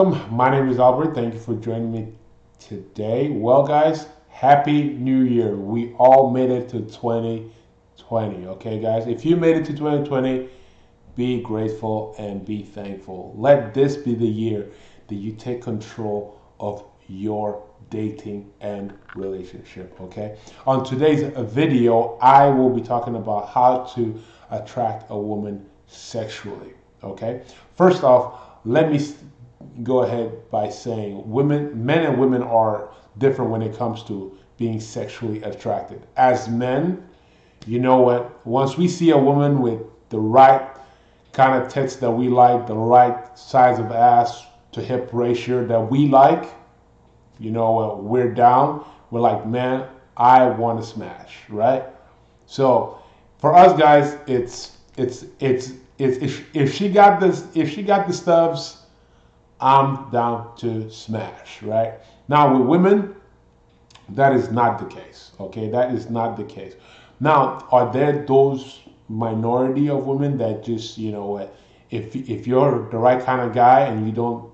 My name is Albert. Thank you for joining me today. Well, guys, Happy New Year. We all made it to 2020. Okay, guys, if you made it to 2020, be grateful and be thankful. Let this be the year that you take control of your dating and relationship. Okay, on today's video, I will be talking about how to attract a woman sexually. Okay, first off, let me go ahead by saying men and women are different when it comes to being sexually attracted. As men, you know what? Once we see a woman with the right kind of tits that we like, the right size of ass to hip ratio that we like, you know what? We're down. We're like, man, I want to smash, right? So for us guys, it's if she got this, if she got the stubs, I'm down to smash, right? Now with women, that is not the case. Okay, that is not the case. Now, are there those minority of women that just, you know what, if you're the right kind of guy and you don't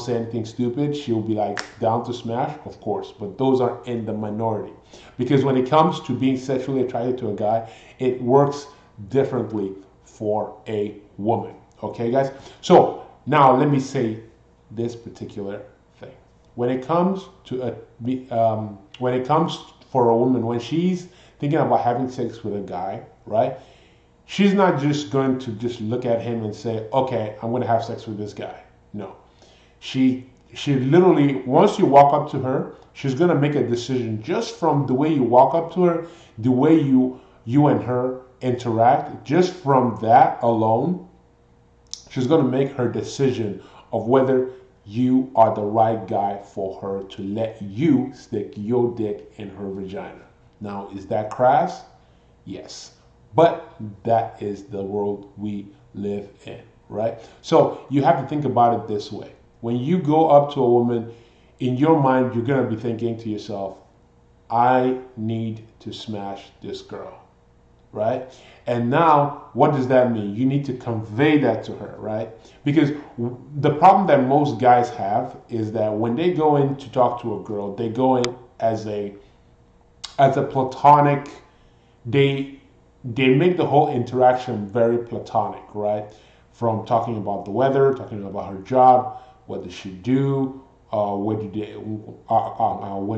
say anything stupid, she'll be like down to smash, of course. But those are in the minority. Because when it comes to being sexually attracted to a guy, it works differently for a woman. Okay, guys? So now let me say this particular thing. When it comes to when it comes for a woman, when she's thinking about having sex with a guy, right? She's not just going to just look at him and say, "Okay, I'm going to have sex with this guy." No, she literally, once you walk up to her, she's going to make a decision just from the way you walk up to her, the way you and her interact. Just from that alone, she's going to make her decision of whether you are the right guy for her to let you stick your dick in her vagina. Now, is that crass? Yes. But that is the world we live in, right? So you have to think about it this way. When you go up to a woman, in your mind, you're going to be thinking to yourself, I need to smash this girl, right? And now, what does that mean? You need to convey that to her, right? Because the problem that most guys have is that when they go in to talk to a girl, they go in as a platonic. They they make the whole interaction very platonic, right? From talking about the weather, talking about her job, what does she do, when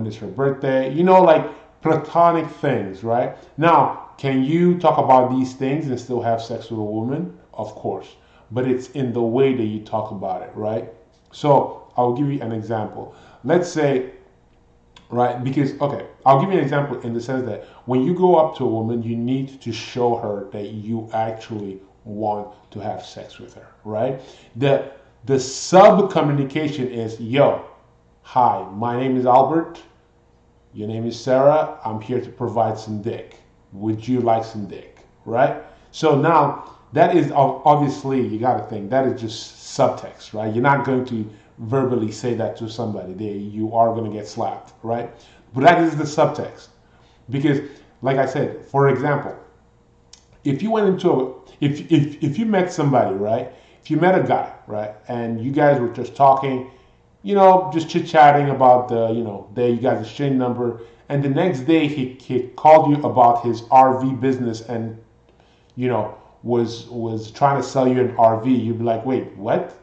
is her birthday, like platonic things, right? Now, can you talk about these things and still have sex with a woman? Of course, but it's in the way that you talk about it, right? So I'll give you an example. Let's say, right, because, okay, I'll give you an example in the sense that when you go up to a woman, you need to show her that you actually want to have sex with her, right? The sub communication is, yo, hi, my name is Albert, your name is Sarah, I'm here to provide some dick, would you like some dick, right? So now that is obviously, you got to think that is just subtext, right? You're not going to verbally say that to somebody. You are going to get slapped, right? But that is the subtext. Because, like I said, for example, if you went into if you met somebody, right? If you met a guy, right, and you guys were just talking, just chit chatting about there you guys exchange number, and the next day he called you about his RV business and was trying to sell you an RV, you'd be like, wait, what?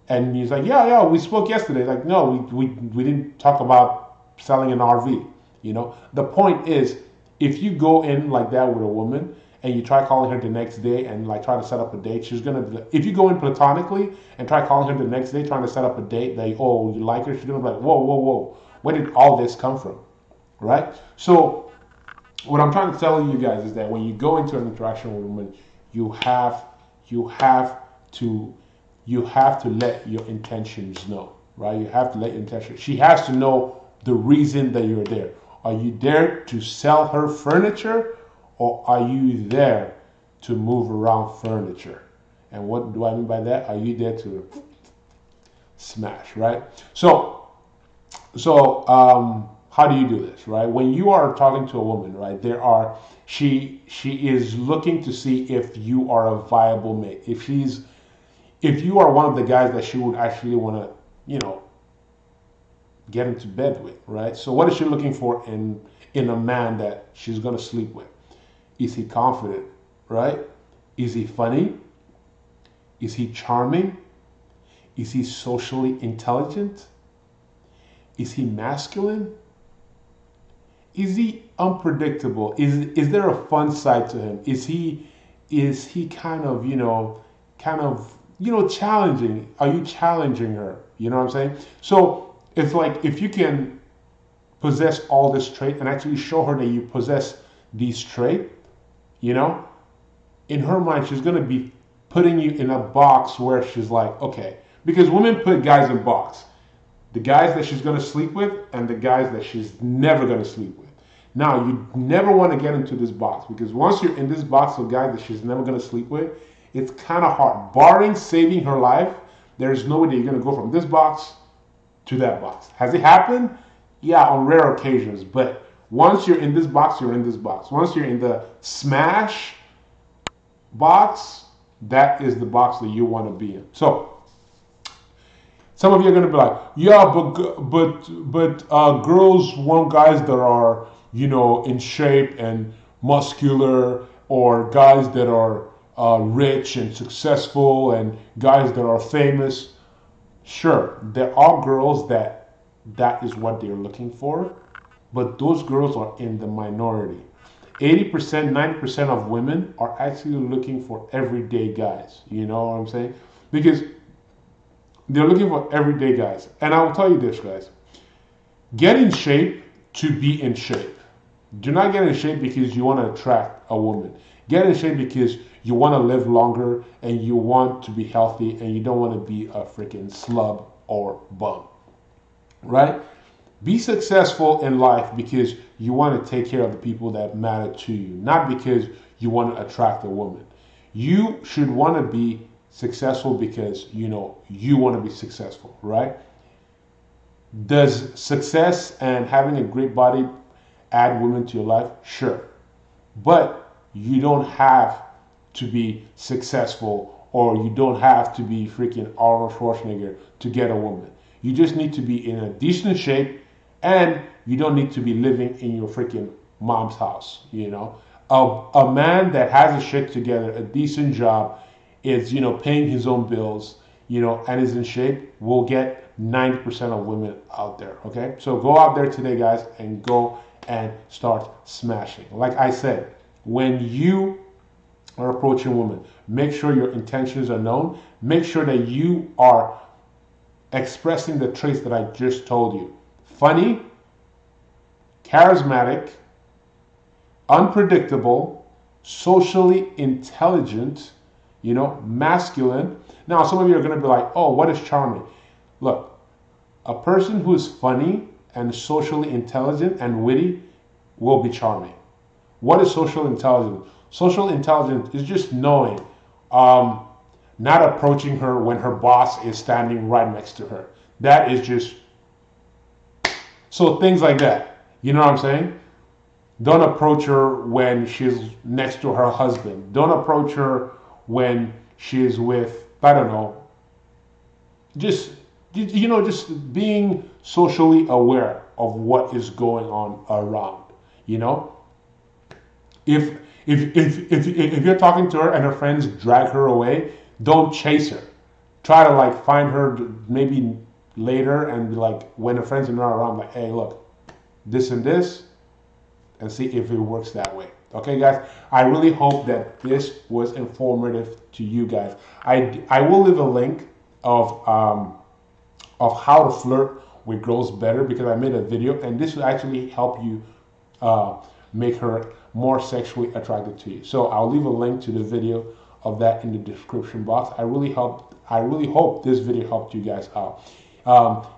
And he's like, yeah, we spoke yesterday. Like, no, we didn't talk about selling an RV. The point is, if you go in like that with a woman and you try calling her the next day and like try to set up a date, she's gonna be like, if you go in platonically and try calling her the next day trying to set up a date, like, oh, you like her, she's gonna be like, whoa, where did all this come from, right? So what I'm trying to tell you guys is that when you go into an interaction with a woman, you have you have to you have to let your intentions know, right? You have to let your intentions. She has to know the reason that you're there. Are you there to sell her furniture, or are you there to move around furniture? And what do I mean by that? Are you there to smash, right? So how do you do this, right? When you are talking to a woman, right, she is looking to see if you are a viable mate. if you are one of the guys that she would actually want to, you know, get into bed with, right? So what is she looking for in a man that she's gonna sleep with? Is he confident, right? Is he funny? Is he charming? Is he socially intelligent? Is he masculine? Is he unpredictable? Is there a fun side to him? Is he kind of challenging? Are you challenging her? You know what I'm saying? So it's like if you can possess all this trait and actually show her that you possess these traits, you know, in her mind she's gonna be putting you in a box where she's like, okay, because women put guys in box. The guys that she's gonna sleep with and the guys that she's never gonna sleep with. Now you never want to get into this box because once you're in this box of guys that she's never gonna sleep with, it's kind of hard. Barring saving her life, there's no way that you're gonna go from this box to that box. Has it happened? Yeah, on rare occasions. But once you're in this box, you're in this box. Once you're in the smash box, that is the box that you want to be in. So some of you are going to be like, yeah, but girls want guys that are, in shape and muscular, or guys that are rich and successful, and guys that are famous. Sure, there are girls that is what they're looking for, but those girls are in the minority. 80%, 90% of women are actually looking for everyday guys. You know what I'm saying? Because they're looking for everyday guys. And I will tell you this, guys. Get in shape to be in shape. Do not get in shape because you want to attract a woman. Get in shape because you want to live longer and you want to be healthy and you don't want to be a freaking slub or bum. Right? Be successful in life because you want to take care of the people that matter to you, not because you want to attract a woman. You should want to be successful because you want to be successful, right? Does success and having a great body add women to your life? Sure. But you don't have to be successful, or you don't have to be freaking Arnold Schwarzenegger to get a woman. You just need to be in a decent shape, and you don't need to be living in your freaking mom's house. A man that has a shit together, a decent job, is paying his own bills, and is in shape, will get 90% of women out there. Okay, so go out there today, guys, and go and start smashing. Like I said, when you are approaching women, make sure your intentions are known. Make sure that you are expressing the traits that I just told you. Funny, charismatic, unpredictable, socially intelligent, masculine. Now, some of you are going to be like, oh, what is charming? Look, a person who is funny and socially intelligent and witty will be charming. What is social intelligence? Social intelligence is just knowing, not approaching her when her boss is standing right next to her. That is just, so things like that. You know what I'm saying? Don't approach her when she's next to her husband. Don't approach her when she's with, I don't know, just being socially aware of what is going on around. If you're talking to her and her friends drag her away, don't chase her. Try to find her maybe later and be like, when her friends are not around, like, hey, look, this and this, and see if it works that way. Okay, guys, I really hope that this was informative to you guys. I will leave a link of how to flirt with girls better, because I made a video, and this will actually help you make her more sexually attracted to you. So I'll leave a link to the video of that in the description box. I really hope this video helped you guys out.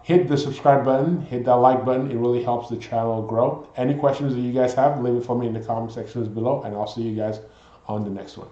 Hit the subscribe button, hit that like button. It really helps the channel grow. Any questions that you guys have, leave it for me in the comment sections below, and I'll see you guys on the next one.